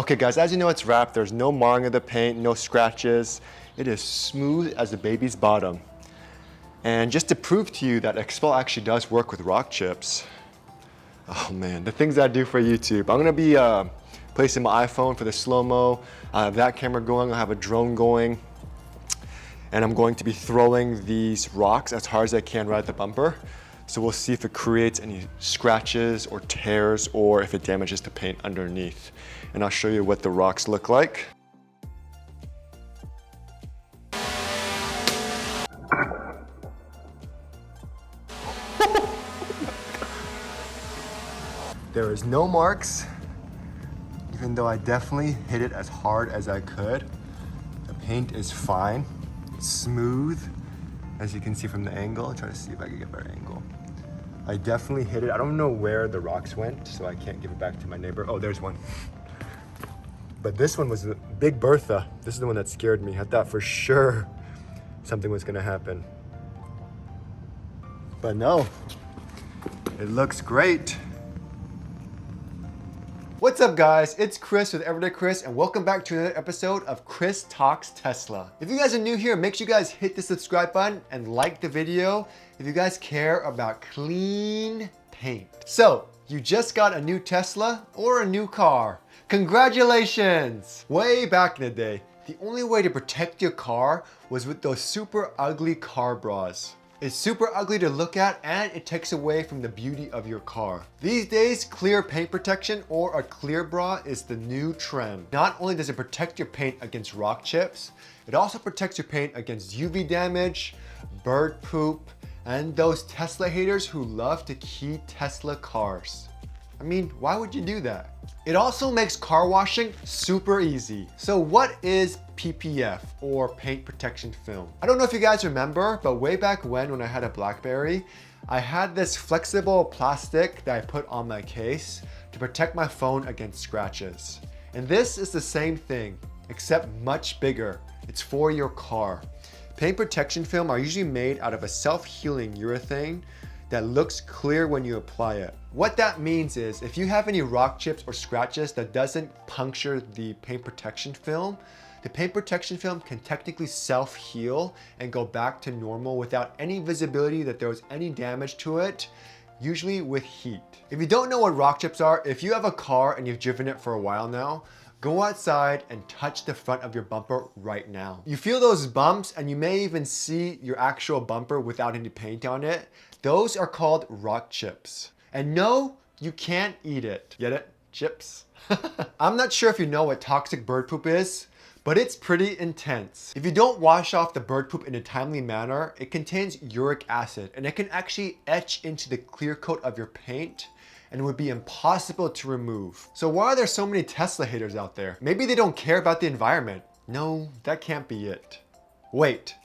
Okay guys, as you know, it's wrapped. There's no marring of the paint, no scratches. It is smooth as a baby's bottom. And just to prove to you that XPEL actually does work with rock chips, oh man, the things I do for YouTube. I'm gonna be placing my iPhone for the slow-mo. I have that camera going, I have a drone going. And I'm going to be throwing these rocks as hard as I can right at the bumper. So we'll see if it creates any scratches or tears or if it damages the paint underneath. And I'll show you what the rocks look like. There is no marks, even though I definitely hit it as hard as I could. The paint is fine, it's smooth, as you can see from the angle. I'll try to see if I can get a better angle. I definitely hit it. I don't know where the rocks went, so I can't give it back to my neighbor. Oh, there's one. But this one was Big Bertha. This is the one that scared me. I thought for sure something was gonna happen. But no, it looks great. What's up guys, it's Chris with Everyday Chris and welcome back to another episode of Chris Talks Tesla. If you guys are new here, make sure you guys hit the subscribe button and like the video if you guys care about clean paint. So, you just got a new Tesla or a new car. Congratulations! Way back in the day, the only way to protect your car was with those super ugly car bras. It's super ugly to look at and it takes away from the beauty of your car. These days, clear paint protection or a clear bra is the new trend. Not only does it protect your paint against rock chips, it also protects your paint against UV damage, bird poop, and those Tesla haters who love to key Tesla cars. I mean, why would you do that? It also makes car washing super easy. So what is PPF or paint protection film? I don't know if you guys remember, but way back when I had a BlackBerry, I had this flexible plastic that I put on my case to protect my phone against scratches. And this is the same thing, except much bigger. It's for your car. Paint protection film are usually made out of a self-healing urethane that looks clear when you apply it. What that means is if you have any rock chips or scratches that doesn't puncture the paint protection film, the paint protection film can technically self-heal and go back to normal without any visibility that there was any damage to it, usually with heat. If you don't know what rock chips are, if you have a car and you've driven it for a while now, go outside and touch the front of your bumper right now. You feel those bumps and you may even see your actual bumper without any paint on it. Those are called rock chips. And no, you can't eat it. Get it? Chips? I'm not sure if you know what toxic bird poop is, but it's pretty intense. If you don't wash off the bird poop in a timely manner, it contains uric acid and it can actually etch into the clear coat of your paint and would be impossible to remove. So why are there so many Tesla haters out there? Maybe they don't care about the environment. No, that can't be it. Wait,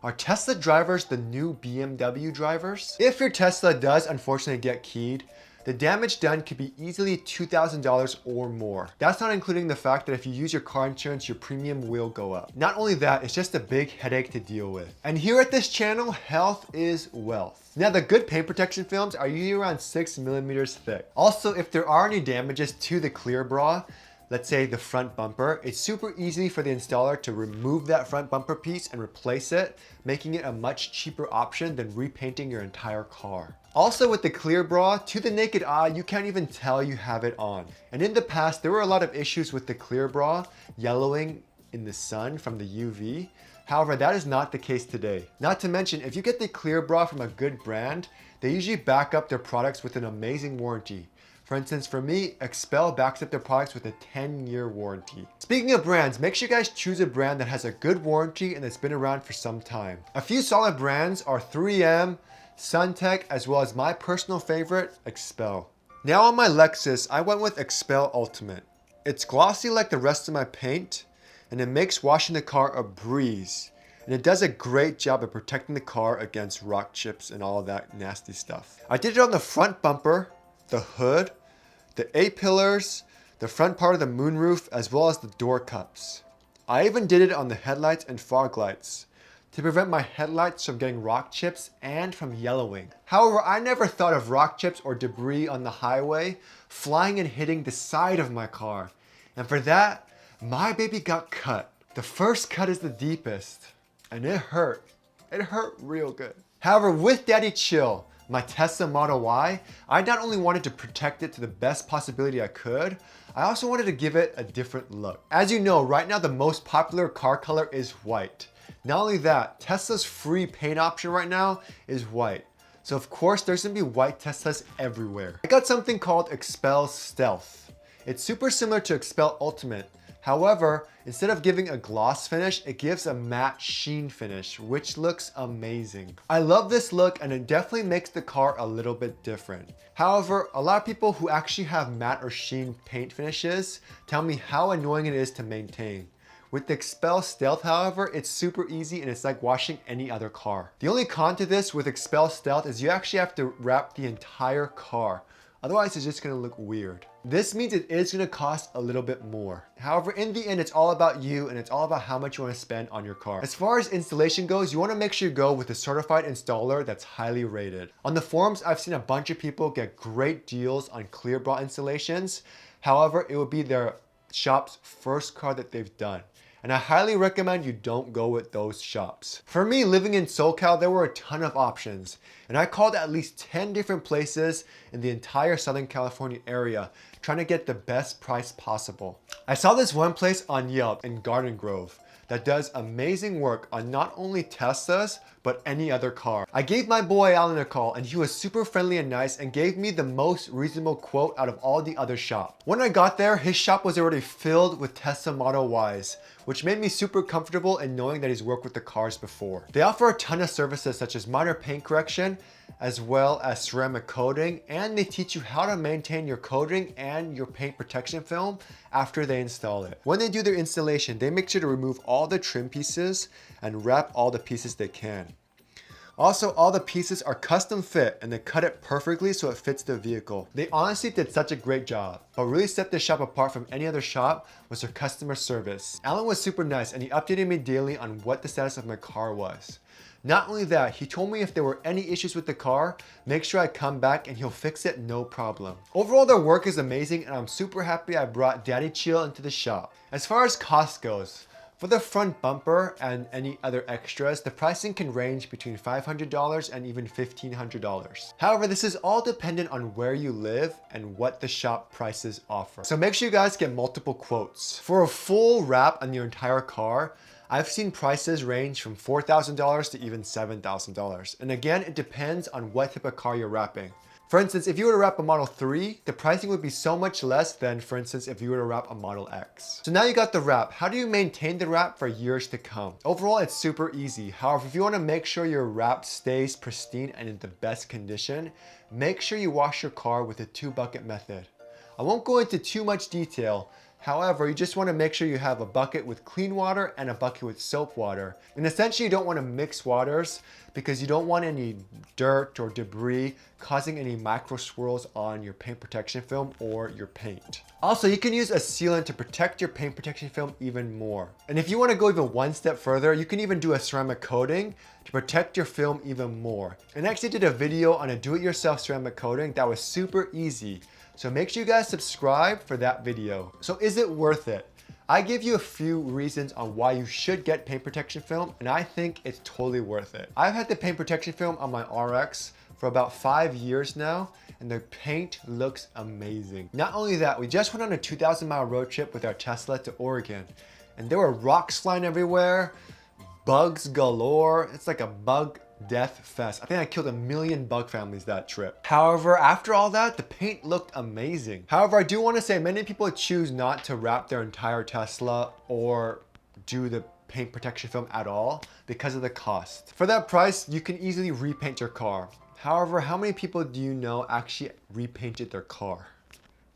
are Tesla drivers the new BMW drivers? If your Tesla does unfortunately get keyed, the damage done could be easily $2,000 or more. That's not including the fact that if you use your car insurance, your premium will go up. Not only that, it's just a big headache to deal with. And here at this channel, health is wealth. Now the good paint protection films are usually around 6 millimeters thick. Also, if there are any damages to the clear bra, let's say the front bumper, it's super easy for the installer to remove that front bumper piece and replace it, making it a much cheaper option than repainting your entire car. Also with the clear bra, to the naked eye, you can't even tell you have it on. And in the past, there were a lot of issues with the clear bra yellowing in the sun from the UV. However, that is not the case today. Not to mention, if you get the clear bra from a good brand, they usually back up their products with an amazing warranty. For instance, for me, XPEL backs up their products with a 10-year warranty. Speaking of brands, make sure you guys choose a brand that has a good warranty and that's been around for some time. A few solid brands are 3M, SunTech, as well as my personal favorite, XPEL. Now on my Lexus, I went with XPEL Ultimate. It's glossy like the rest of my paint, and it makes washing the car a breeze. And it does a great job of protecting the car against rock chips and all of that nasty stuff. I did it on the front bumper, the hood, the A-pillars, the front part of the moonroof, as well as the door cups. I even did it on the headlights and fog lights to prevent my headlights from getting rock chips and from yellowing. However, I never thought of rock chips or debris on the highway flying and hitting the side of my car. And for that, my baby got cut. The first cut is the deepest, and it hurt. It hurt real good. However, with Daddy Chill, my Tesla Model Y, I not only wanted to protect it to the best possibility I could, I also wanted to give it a different look. As you know, right now the most popular car color is white. Not only that, Tesla's free paint option right now is white. So of course there's gonna be white Teslas everywhere. I got something called XPEL Stealth. It's super similar to XPEL Ultimate. However, instead of giving a gloss finish, it gives a matte sheen finish, which looks amazing. I love this look and it definitely makes the car a little bit different. However, a lot of people who actually have matte or sheen paint finishes tell me how annoying it is to maintain. With the XPEL Stealth, however, it's super easy and it's like washing any other car. The only con to this with XPEL Stealth is you actually have to wrap the entire car. Otherwise, it's just gonna look weird. This means it is gonna cost a little bit more. However, in the end, it's all about you and it's all about how much you wanna spend on your car. As far as installation goes, you wanna make sure you go with a certified installer that's highly rated. On the forums, I've seen a bunch of people get great deals on Clearbra installations. However, it would be their shop's first car that they've done. And I highly recommend you don't go with those shops. For me, living in SoCal, there were a ton of options. And I called at least 10 different places in the entire Southern California area, trying to get the best price possible. I saw this one place on Yelp in Garden Grove that does amazing work on not only Teslas, but any other car. I gave my boy Alan a call and he was super friendly and nice and gave me the most reasonable quote out of all the other shops. When I got there, his shop was already filled with Tesla Model Ys, which made me super comfortable in knowing that he's worked with the cars before. They offer a ton of services such as minor paint correction, as well as ceramic coating, and they teach you how to maintain your coating and your paint protection film after they install it. When they do their installation, they make sure to remove all the trim pieces and wrap all the pieces they can. Also, all the pieces are custom fit and they cut it perfectly so it fits the vehicle. They honestly did such a great job. What really set this shop apart from any other shop was their customer service. Alan was super nice and he updated me daily on what the status of my car was. Not only that, he told me if there were any issues with the car, make sure I come back and he'll fix it no problem. Overall, their work is amazing and I'm super happy I brought Daddy Chill into the shop. As far as cost goes, for the front bumper and any other extras, the pricing can range between $500 and even $1,500. However, this is all dependent on where you live and what the shop prices offer. So make sure you guys get multiple quotes. For a full wrap on your entire car, I've seen prices range from $4,000 to even $7,000. And again, it depends on what type of car you're wrapping. For instance, if you were to wrap a Model 3, the pricing would be so much less than, for instance, if you were to wrap a Model X. So now you got the wrap. How do you maintain the wrap for years to come? Overall, it's super easy. However, if you want to make sure your wrap stays pristine and in the best condition, make sure you wash your car with a 2-bucket method. I won't go into too much detail. However, you just want to make sure you have a bucket with clean water and a bucket with soap water. And essentially you don't want to mix waters because you don't want any dirt or debris causing any micro swirls on your paint protection film or your paint. Also, you can use a sealant to protect your paint protection film even more. And if you want to go even one step further, you can even do a ceramic coating to protect your film even more. And I actually did a video on a do-it-yourself ceramic coating that was super easy. So make sure you guys subscribe for that video. So is it worth it? I give you a few reasons on why you should get paint protection film, and I think it's totally worth it. I've had the paint protection film on my RX for about 5 years now, and the paint looks amazing. Not only that, we just went on a 2,000-mile road trip with our Tesla to Oregon, and there were rocks flying everywhere, bugs galore. It's like a bug death fest. I think I killed 1 million bug families that trip. However, after all that, the paint looked amazing. However, I do want to say many people choose not to wrap their entire Tesla or do the paint protection film at all because of the cost. For that price, you can easily repaint your car. However, how many people do you know actually repainted their car?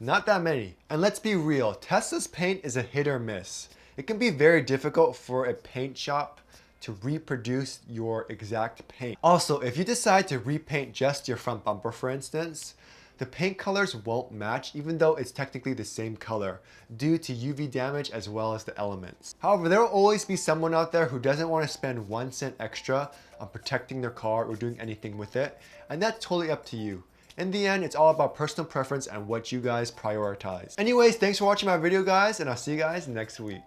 Not that many. And let's be real, Tesla's paint is a hit or miss. It can be very difficult for a paint shop to reproduce your exact paint. Also, if you decide to repaint just your front bumper, for instance, the paint colors won't match even though it's technically the same color due to UV damage as well as the elements. However, there will always be someone out there who doesn't want to spend 1 cent extra on protecting their car or doing anything with it, and that's totally up to you. In the end, it's all about personal preference and what you guys prioritize. Anyways, thanks for watching my video, guys, and I'll see you guys next week.